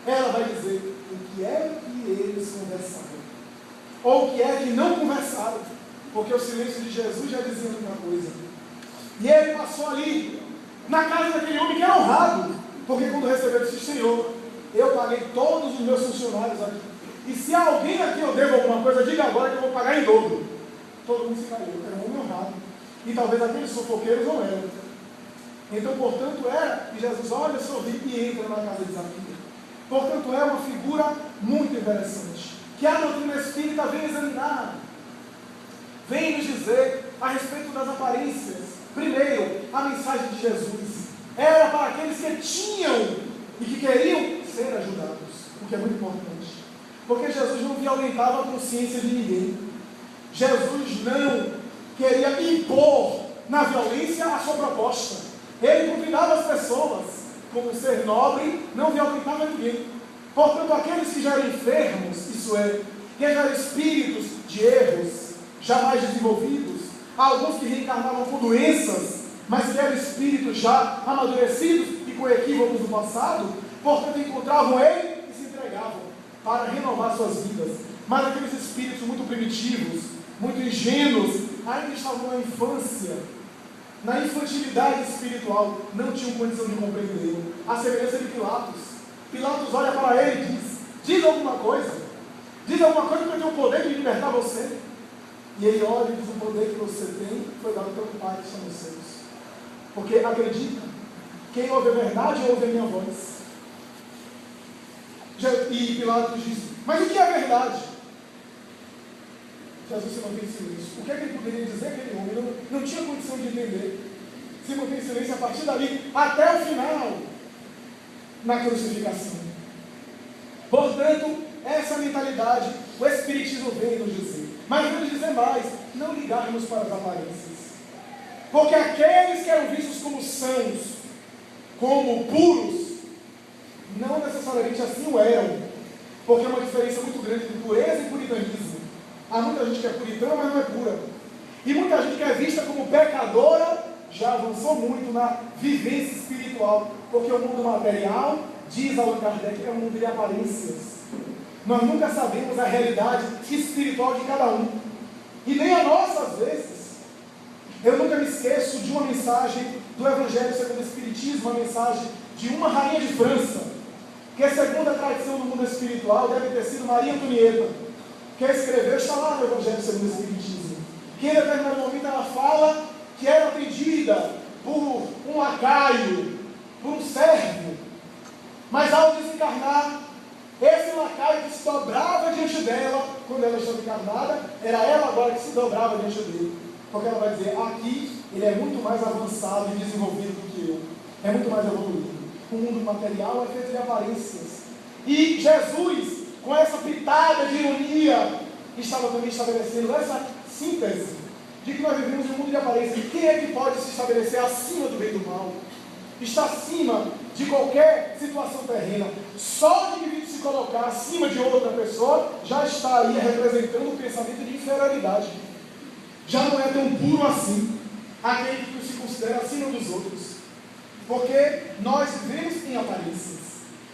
Ela vai dizer o que é que eles conversaram, ou o que é que não conversaram, porque o silêncio de Jesus já dizia muita coisa. E ele passou ali, na casa daquele homem que era honrado, porque quando recebeu disse: Senhor, eu paguei todos os meus funcionários aqui, e se alguém aqui eu devo alguma coisa, diga agora que eu vou pagar em dobro. Todo mundo se caiu, era um homem honrado, e talvez aqueles sufoqueiros não eram. Então, portanto, era que Jesus olha, sorri e entra na casa de Zaqueu. Portanto, é uma figura muito interessante, que a doutrina espírita vem examinar, vem nos dizer a respeito das aparências. Primeiro, a mensagem de Jesus era para aqueles que tinham e que queriam ser ajudados, o que é muito importante, porque Jesus não violentava a consciência de ninguém. Jesus não queria impor na violência a sua proposta. Ele convidava as pessoas, como ser nobre, não violentava ninguém. Portanto, aqueles que já eram enfermos, isso é, que já eram espíritos de erros, jamais desenvolvidos, alguns que reencarnavam com doenças, mas que eram espíritos já amadurecidos e com equívocos do passado, portanto, encontravam ele e se entregavam para renovar suas vidas. Mas aqueles espíritos muito primitivos, muito ingênuos, ainda estavam na infância, na infantilidade espiritual, não tinham condição de compreender. A semelhança de Pilatos. Pilatos olha para ele e diz alguma coisa, que eu tenho o poder de libertar você. E ele olha e diz: o poder que você tem foi dado pelo Pai que está nos céus. Porque acredita, quem ouve a verdade ouve a minha voz. E Pilatos diz: mas o que é verdade? Jesus se mantém em silêncio. O que é que ele poderia dizer? Aquele homem não tinha condição de entender. Se mantém em silêncio a partir dali até o final, na crucificação. Portanto, essa mentalidade o Espiritismo vem nos dizer. Mas vamos dizer mais: não ligarmos para as aparências, porque aqueles que eram vistos como sãos, como puros, não necessariamente assim o eram, porque é uma diferença muito grande entre pureza e puritanismo. Há muita gente que é puritana, mas não é pura. E muita gente que é vista como pecadora já avançou muito na vivência espiritual, porque o mundo material, diz Allan Kardec, é um mundo de aparências. Nós nunca sabemos a realidade espiritual de cada um, e nem a nossa às vezes. Eu nunca me esqueço de uma mensagem do Evangelho segundo o Espiritismo, uma mensagem de uma rainha de França, que segundo a tradição do mundo espiritual deve ter sido Maria Antonieta, que escreveu, está lá no Evangelho segundo o Espiritismo, que em determinado momento ela fala que era atendida por um lacaio, por um servo, mas ao desencarnar, esse lacaio que se dobrava diante dela, quando ela estava encarnada, era ela agora que se dobrava diante dele, porque ela vai dizer: aqui ele é muito mais avançado e desenvolvido do que eu, é muito mais evoluído. O mundo material é feito de aparências, e Jesus, com essa pitada de ironia, estava também estabelecendo essa síntese de que nós vivemos em um mundo de aparência. E quem é que pode se estabelecer acima do bem e do mal? Está acima de qualquer situação terrena. Só de indivíduo se colocar acima de outra pessoa já está aí representando um pensamento de inferioridade. Já não é tão puro assim aquele que se considera acima dos outros, porque nós vivemos em aparências.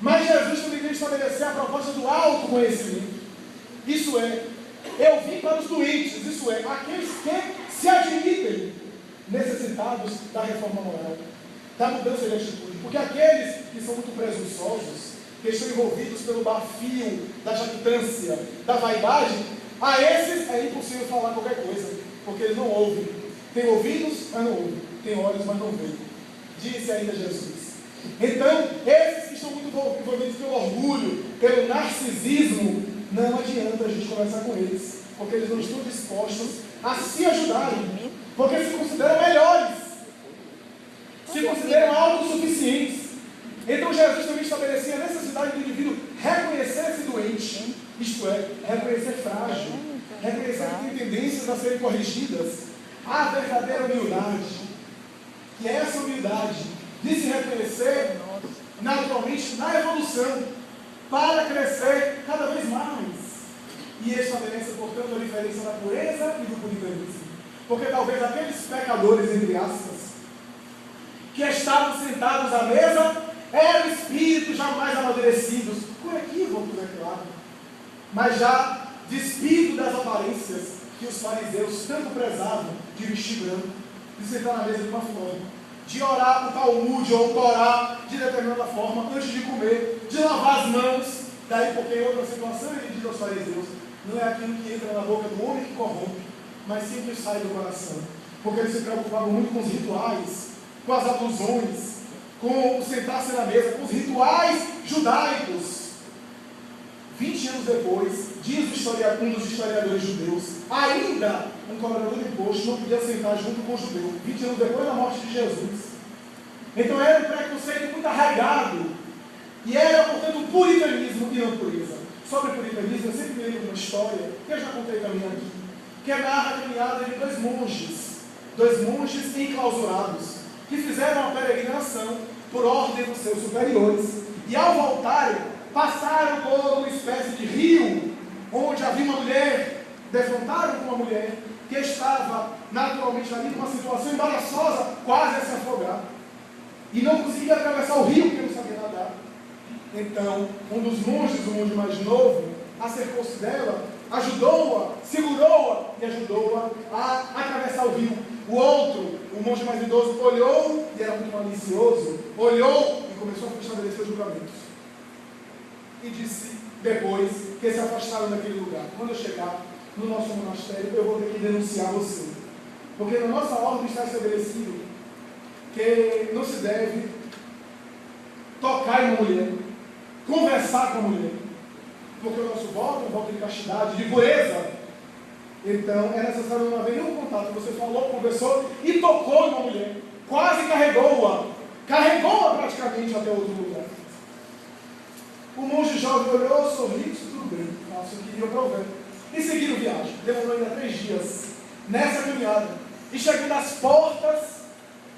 Mas Jesus também veio estabelecer a proposta do autoconhecimento. Isso é, eu vim para os doentes, isso é, aqueles que se admitem necessitados da reforma moral, da mudança de atitude. Porque aqueles que são muito presunçosos, que estão envolvidos pelo bafio da jactância, da vaidade, a esses é impossível falar qualquer coisa, porque eles não ouvem. Tem ouvidos, mas não ouvem. Tem olhos, mas não veem. Disse ainda Jesus. Então, esses que estão muito envolvidos pelo orgulho, pelo narcisismo, não adianta a gente conversar com eles, porque eles não estão dispostos a se ajudarem, porque se consideram melhores, se consideram autossuficientes. Então Jesus também estabelecia a necessidade do indivíduo reconhecer-se doente, isto é, reconhecer frágil, reconhecer que tem tendências a serem corrigidas, a verdadeira humildade, que é essa humildade de se reconhecer naturalmente na evolução, para crescer cada vez mais. E estabelece, portanto, a diferença da pureza e do puritanismo. Porque talvez aqueles pecadores, entre aspas, que estavam sentados à mesa, eram espíritos jamais amadurecidos, com equívocos, é claro, mas já despido das aparências que os fariseus tanto prezavam, de vestir branco, de sentar na mesa de uma forma, de orar o Talmud ou o Torá de determinada forma antes de comer, de lavar as mãos. Daí porque em outra situação ele diz aos fariseus, não é aquilo que entra na boca do homem que corrompe, mas sim que sai do coração. Porque eles se preocupavam muito com os rituais, com as ablusões, com o sentar-se na mesa, com os rituais judaicos. 20 anos depois, diz um dos historiadores judeus, ainda um cobrador de imposto não podia sentar junto com o judeu, 20 anos depois da morte de Jesus. Então era um preconceito muito arraigado, e era, portanto, um puritanismo e não pureza. Sobre puritanismo, eu sempre me lembro de uma história, que eu já contei também aqui, que narra a caminhada de dois monges enclausurados, que fizeram uma peregrinação por ordem dos seus superiores, e ao voltarem, passaram por uma espécie de rio, onde havia uma mulher, defrontaram com uma mulher, que estava naturalmente ali numa situação embaraçosa, quase a se afogar, e não conseguia atravessar o rio, porque não sabia nadar. Então, um dos monges, o monge mais novo, acercou-se dela, ajudou-a, segurou-a e ajudou-a a atravessar o rio. O outro, o monge mais idoso, olhou, e era muito malicioso, olhou e começou a estabelecer julgamentos. E disse depois que se afastaram daquele lugar: quando eu chegar no nosso monastério, eu vou ter que denunciar você. Porque na nossa ordem está estabelecido que não se deve tocar em uma mulher, conversar com a mulher, porque o nosso voto é um voto de castidade, de pureza. Então é necessário não haver nenhum contato. Você falou, conversou e tocou em uma mulher, quase carregou-a praticamente até outro lugar. O monge jovem olhou, sorriu, disse: tudo bem, faço o que eu prover. E seguiram viagem. Demorou ainda 3 dias nessa caminhada. E chegando às portas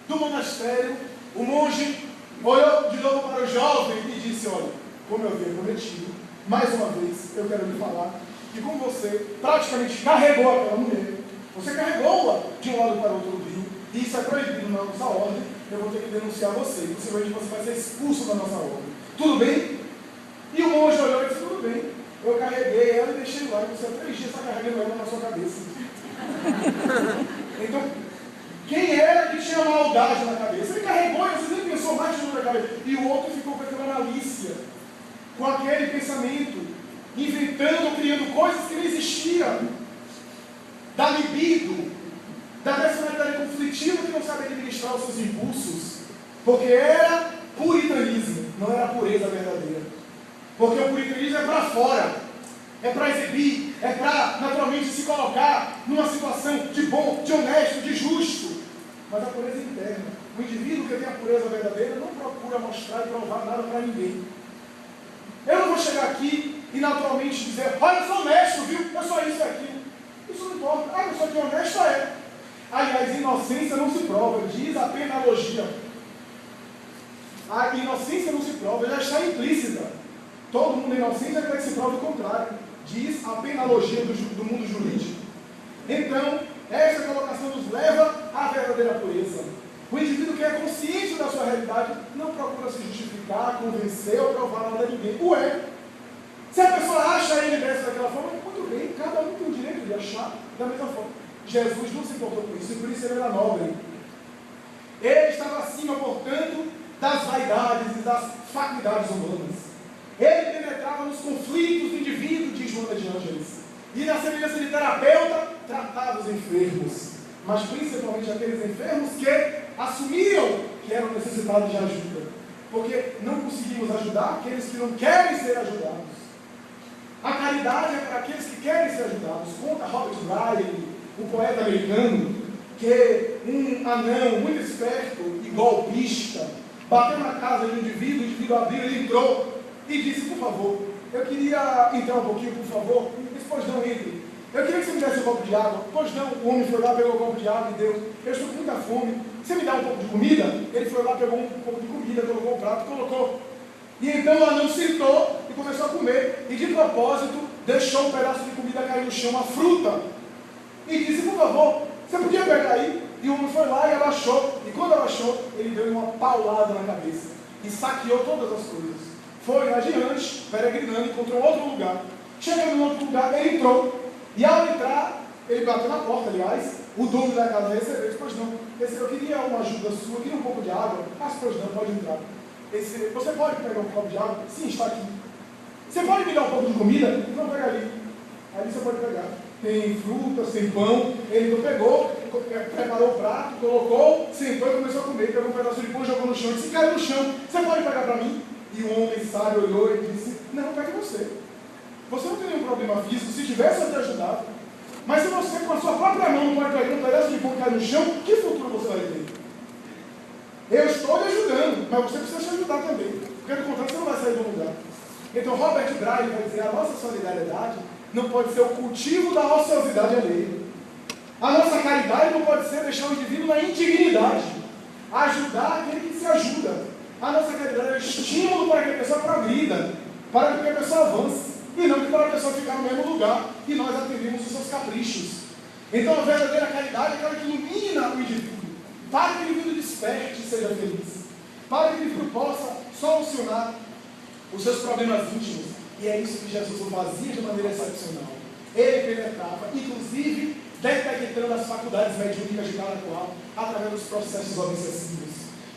do monastério, o monge olhou de novo para o jovem e disse: olha, como eu havia prometido, mais uma vez eu quero lhe falar que como você praticamente carregou aquela mulher, você carregou-a de um lado para o outro do rio, e isso é proibido na nossa ordem, eu vou ter que denunciar você, e possivelmente você vai ser expulso da nossa ordem. Tudo bem? E o monge olhou e disse: tudo bem, eu carreguei ela e deixei lá, e você há 3 dias está carregando ela na sua cabeça. Então, quem era que tinha maldade na cabeça? Ele carregou, e você nem pensou mais na cabeça. E o outro ficou com aquela malícia, com aquele pensamento, inventando, criando coisas que não existiam, da libido, da personalidade conflitiva que não sabe administrar os seus impulsos, porque era puritanismo, não era pureza verdadeira. Porque o puritanismo é para fora, é para exibir, é para naturalmente se colocar numa situação de bom, de honesto, de justo. Mas a pureza interna, o indivíduo que tem a pureza verdadeira não procura mostrar e provar nada para ninguém. Eu não vou chegar aqui e naturalmente dizer: olha, eu sou honesto, viu? Eu sou isso e aquilo. Isso não importa. Ah, eu sou que honesto é. Aliás, inocência não se prova, diz a pedagogia. A inocência não se prova, já está implícita. Todo mundo é inocente até que se prove o contrário, diz a pedagogia do mundo jurídico. Então, esta colocação nos leva à verdadeira pureza. O indivíduo que é consciente da sua realidade não procura se justificar, convencer ou provar nada a ninguém. Ué, se a pessoa acha ele dessa daquela forma, muito bem, cada um tem o direito de achar da mesma forma. Jesus não se importou com isso, e por isso ele era nobre. Ele estava acima, portanto, das vaidades e das faculdades humanas. Ele penetrava nos conflitos do indivíduo, diz Joana de Ângeles. E na semelhança de terapeuta, tratava os enfermos. Mas principalmente aqueles enfermos que assumiam que eram necessitados de ajuda. Porque não conseguimos ajudar aqueles que não querem ser ajudados. A caridade é para aqueles que querem ser ajudados. Conta Robert Riley, o poeta americano, que um anão muito esperto e golpista bateu na casa de um indivíduo, o indivíduo abriu, ele entrou e disse: por favor, eu queria entrar um pouquinho, por favor. Ele disse: pois não, entre. Eu queria que você me desse um copo de água. Pois não, o homem foi lá, pegou um copo de água e deu. Eu estou com muita fome. Você me dá um pouco de comida? Ele foi lá, pegou um pouco de comida, colocou o prato, colocou. E então o anão sentou e começou a comer. E de propósito, deixou um pedaço de comida cair no chão, uma fruta. E disse: por favor, você podia pegar aí? E o homem foi lá e abaixou. E quando abaixou, ele deu uma paulada na cabeça. E saqueou todas as coisas. Foi adiante, peregrinando, encontrou outro lugar. Chegando em outro lugar, ele entrou. E ao entrar, ele bateu na porta, aliás. O dono da casa recebeu. Disse: pois não, eu queria uma ajuda sua, eu queria um pouco de água. Mas pois não, pode entrar. Você pode pegar um copo de água? Sim, está aqui. Você pode me dar um pouco de comida? Não, pega ali. Ali você pode pegar. Tem frutas, tem pão. Ele não pegou, preparou o prato, colocou, sentou e começou a comer. Pegou um pedaço de pão, jogou no chão e disse: caiu no chão. Você pode pegar para mim? E o homem sábio olhou e disse: não, pegue você. Você não tem nenhum problema físico. Se tivesse, eu te ajudava. Mas se você com a sua própria mão não pode pegar um pedaço de pão que cai no chão, que futuro você vai ter? Eu estou lhe ajudando, mas você precisa te ajudar também. Porque do contrário, você não vai sair do lugar. Então Robert Braille vai dizer: a nossa solidariedade não pode ser o cultivo da ociosidade alheia. A nossa caridade não pode ser deixar o indivíduo na indignidade. Ajudar aquele que se ajuda. A nossa caridade é o estímulo para que a pessoa progrida, para que a pessoa avance. E não que para a pessoa ficar no mesmo lugar e nós atendemos os seus caprichos. Então a verdadeira caridade é aquela que ilumina o indivíduo, para que o indivíduo desperte e seja feliz, para que o indivíduo possa solucionar os seus problemas íntimos. E é isso que Jesus o fazia de maneira excepcional. Ele penetrava, inclusive detectando as faculdades mediúnicas de cada qual, através dos processos obsessivos.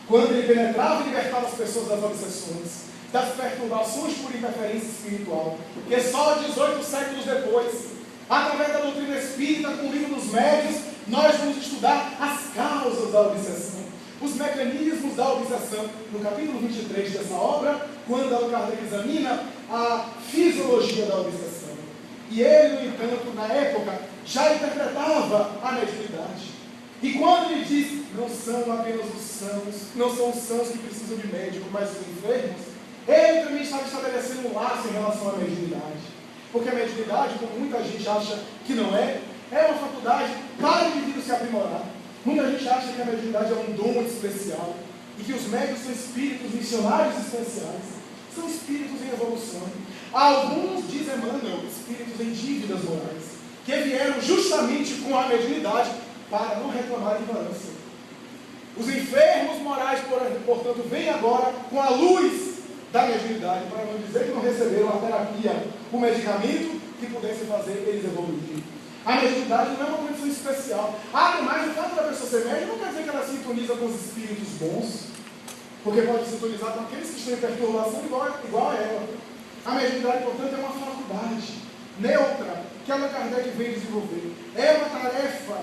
Quando ele penetrava e libertava as pessoas das obsessões, das perturbações por interferência espiritual, que só 18 séculos depois, através da doutrina espírita, com o livro dos médiuns, nós vamos estudar as causas da obsessão, os mecanismos da obsessão. No capítulo 23 dessa obra, quando Allan Kardec examina a fisiologia da obsessão. E ele, no entanto, na época, já interpretava a mediunidade. E quando ele diz: não são apenas os sãos, não são os sãos que precisam de médico, mas os enfermos, ele também estava estabelecendo um laço em relação à mediunidade. Porque a mediunidade, como muita gente acha que não é uma faculdade para o indivíduo se aprimorar. Muita gente acha que a mediunidade é um dom especial e que os médiuns são espíritos missionários especiais. São espíritos em evolução. Alguns, diz Emmanuel, espíritos em dívidas morais, que vieram justamente com a mediunidade para não reclamar ignorância. Os enfermos morais, portanto, vêm agora com a luz da mediunidade, para não dizer que não receberam a terapia, o medicamento que pudesse fazer eles evoluírem. A mediunidade não é uma condição especial. Mas o fato da pessoa ser médium não quer dizer que ela sintoniza com os espíritos bons, porque pode sintonizar com aqueles que estão em perturbação igual a ela. A mediunidade, portanto, é uma faculdade neutra que Allan Kardec vem desenvolver. É uma tarefa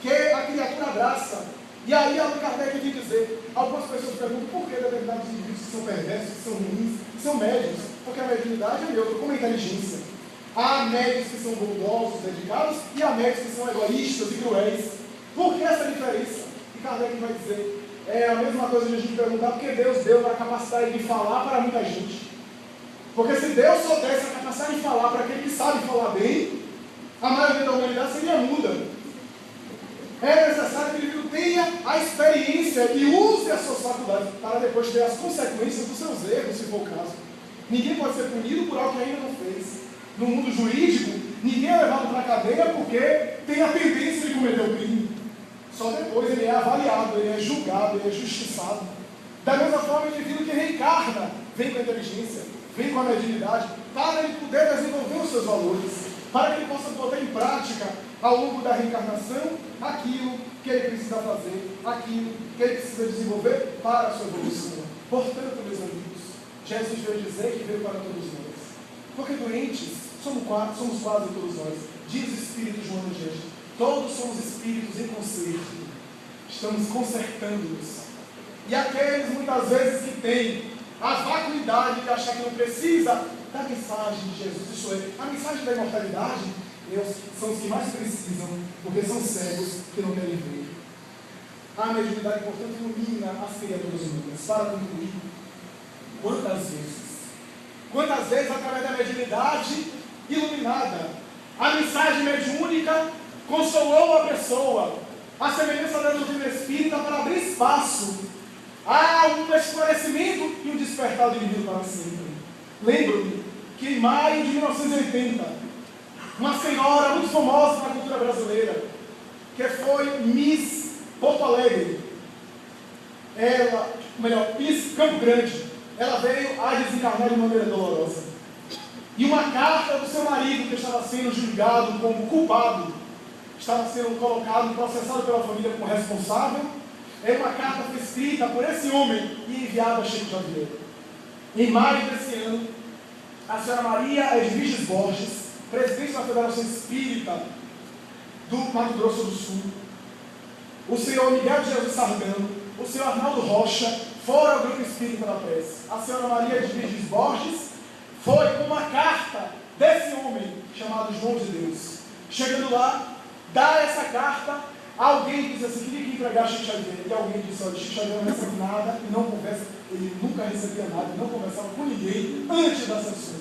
que a criatura abraça. E aí Allan Kardec vem dizer: algumas pessoas perguntam por que determinados indivíduos que são perversos, que são ruins, que são médios. Porque a mediunidade é neutra, como a inteligência. Há médios que são bondosos, dedicados, e há médios que são egoístas e cruéis. Por que essa diferença? E Kardec vai dizer: é a mesma coisa de a gente perguntar porque Deus deu a capacidade de falar para muita gente. Porque se Deus só desse a capacidade de falar para aquele que sabe falar bem, a maioria da humanidade seria muda. É necessário que o indivíduo tenha a experiência e use as suas faculdades para depois ter as consequências dos seus erros, se for o caso. Ninguém pode ser punido por algo que ainda não fez. No mundo jurídico, ninguém é levado para a cadeia porque tem a tendência de cometer o crime. Só depois ele é avaliado, ele é julgado, ele é justiçado. Da mesma forma, o indivíduo que reencarna vem com a inteligência, vem com a mediunidade, para ele poder desenvolver os seus valores, para que ele possa botar em prática, ao longo da reencarnação, aquilo que ele precisa fazer, aquilo que ele precisa desenvolver para a sua evolução. Portanto, meus amigos, Jesus veio dizer que veio para todos nós. Porque doentes somos quase todos nós. Diz o Espírito João adiante. Todos somos espíritos em conserto. Estamos consertando-nos. E aqueles muitas vezes que têm a vacuidade de achar que não precisa da mensagem de Jesus, isso é, a mensagem da imortalidade, são os que mais precisam, porque são cegos que não querem ver. A mediunidade, portanto, ilumina as criaturas humanas. Para concluir, quantas vezes através da mediunidade iluminada, a mensagem mediúnica consolou a pessoa, a semelhança da doutrina espírita, para abrir espaço a um esclarecimento e um despertar do indivíduo para sempre. Lembro-me que em maio de 1980, uma senhora muito famosa na cultura brasileira, que foi Miss Porto Alegre, Miss Campo Grande, ela veio a desencarnar de maneira dolorosa. E uma carta do seu marido, que estava sendo julgado como culpado, estava sendo colocado, processado pela família como responsável, uma carta foi escrita por esse homem e enviada a Chico Xavier. Em maio desse ano, a senhora Maria Edviges Borges, presidente da Federação Espírita do Mato Grosso do Sul, o senhor Miguel de Jesus Sardano, o senhor Arnaldo Rocha, foram ao Grupo Espírita da Prece. A senhora Maria Edviges Borges foi com uma carta desse homem chamado João de Deus. Chegando lá, dá essa carta, alguém diz assim, queria que entregar Chico Xavier. E alguém disse, olha, Chico Xavier não recebe nada e não conversa, ele nunca recebia nada, não conversava com ninguém antes das sessões.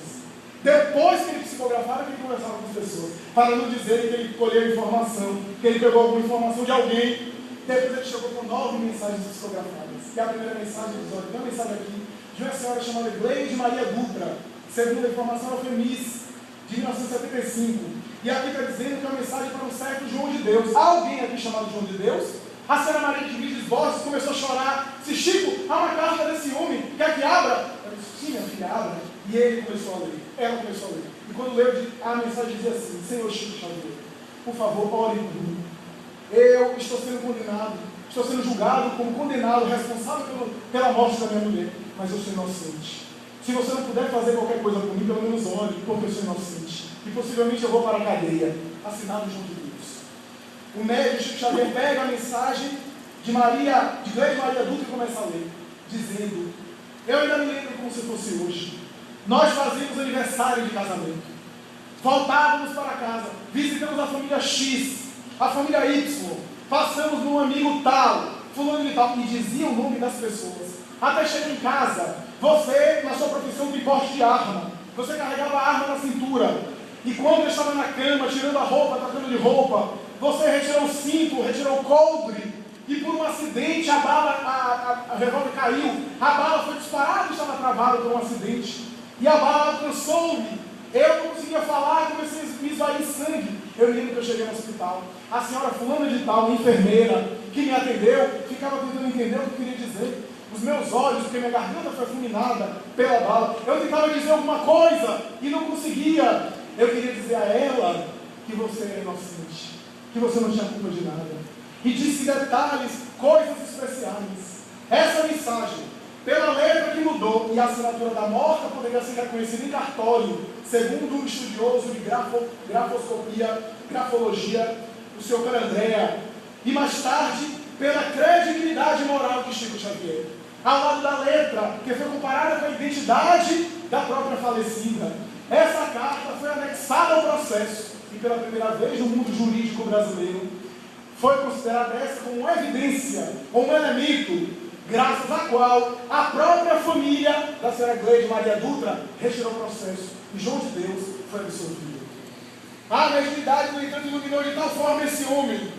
Depois que ele psicografava, que ele conversava com as pessoas, para não dizer que ele colheu informação, que ele pegou alguma informação de alguém. Depois ele chegou com 9 mensagens psicografadas. E a primeira mensagem diz, olha, tem uma mensagem aqui de uma senhora chamada Gleide Maria Dutra. Segundo a informação, ela foi Miss de 1975. E aqui está dizendo que é uma mensagem para um certo João de Deus. Alguém aqui chamado João de Deus? A senhora Maria de Vides Borges começou a chorar. Se Chico, há uma carta desse homem, quer que abra? Eu disse, sim, minha filha, abra. E ele começou a ler. Ela começou a ler. E quando leu, a mensagem dizia assim, Senhor Chico Xavier, por favor, ore por mim. Eu estou sendo condenado, estou sendo julgado como condenado, responsável pela morte da minha mulher, mas eu sou inocente. Se você não puder fazer qualquer coisa por mim, pelo menos ore, porque eu sou inocente. E possivelmente eu vou para a cadeia. Assinado João de Deus. O médico Chico Xavier pega a mensagem de Gleide Maria Dutra e começa a ler, dizendo, eu ainda me lembro como se fosse hoje. Nós fazíamos aniversário de casamento. Voltávamos para casa, visitamos a família X, a família Y, passamos num amigo tal, fulano de tal, e dizia o nome das pessoas. Até chegar em casa, você, na sua profissão de porte de arma, você carregava a arma na cintura, e quando eu estava na cama, tirando a roupa, trocando de roupa, você retirou o cinto, retirou o coldre, e por um acidente a revólver caiu, a bala foi disparada e estava travada por um acidente, e a bala alcançou-me. Eu não conseguia falar, comecei a me esvair em sangue. Eu lembro que eu cheguei no hospital. A senhora fulana de tal, enfermeira, que me atendeu, ficava tentando entender o que eu queria dizer. Os meus olhos, porque minha garganta foi fulminada pela bala. Eu tentava dizer alguma coisa e não conseguia. Eu queria dizer a ela que você era inocente, que você não tinha culpa de nada. E disse detalhes, coisas especiais. Essa mensagem, pela letra que mudou e a assinatura da morta, poderia ser reconhecida em cartório, segundo o estudioso de grafologia, o Sr. Calandrea, e mais tarde, pela credibilidade moral de Chico Xavier, ao lado da letra, que foi comparada com a identidade da própria falecida. Essa carta foi anexada ao processo, e pela primeira vez no mundo jurídico brasileiro, foi considerada essa como uma evidência, ou um elemento, graças à qual a própria família da senhora Gleide Maria Dutra retirou o processo e João de Deus foi absolvido. A mediunidade, no entanto, iluminou de tal forma esse homem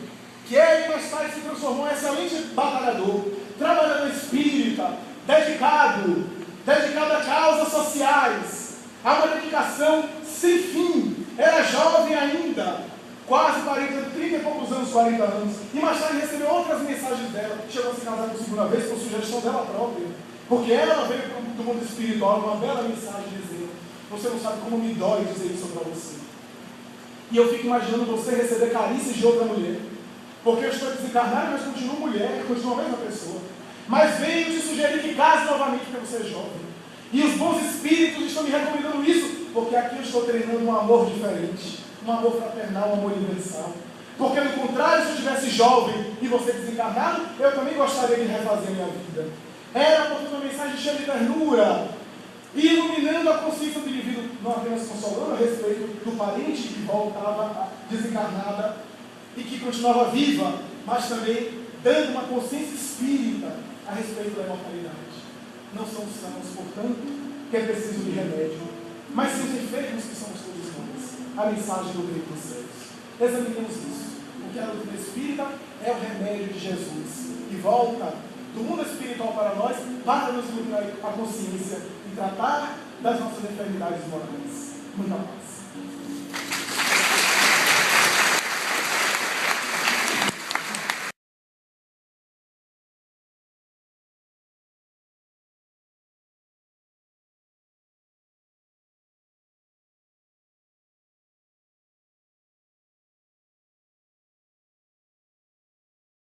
que ele mais tarde se transformou em excelente batalhador, trabalhador espírita, dedicado a causas sociais, a uma dedicação sem fim. Era jovem ainda, quase 30 e poucos anos, 40 anos. E mais tarde recebeu outras mensagens dela. Chegou a se casar por segunda vez por sugestão dela própria. Porque ela veio do mundo espiritual, uma bela mensagem dizendo, você não sabe como me dói dizer isso para você. E eu fico imaginando você receber carícias de outra mulher. Porque eu estou desencarnado, mas continuo mulher, continuo a mesma pessoa. Mas venho te sugerir que case novamente porque você é jovem. E os bons espíritos estão me recomendando isso, porque aqui eu estou treinando um amor diferente, um amor fraternal, um amor universal. Porque, no contrário, se eu estivesse jovem e você desencarnado, eu também gostaria de refazer a minha vida. Era, portanto, uma mensagem cheia de ternura, e iluminando a consciência do indivíduo, não apenas consolando a respeito do parente que voltava desencarnada e que continuava viva, mas também dando uma consciência espírita a respeito da imortalidade. Não são os sãos, portanto, que é preciso de remédio, mas sim os enfermos que somos todos nós. A mensagem do reino dos céus. Examinemos isso. Porque a doutrina espírita é o remédio de Jesus, que volta do mundo espiritual para nós, para nos iluminar a consciência e tratar das nossas enfermidades morais. Muita paz.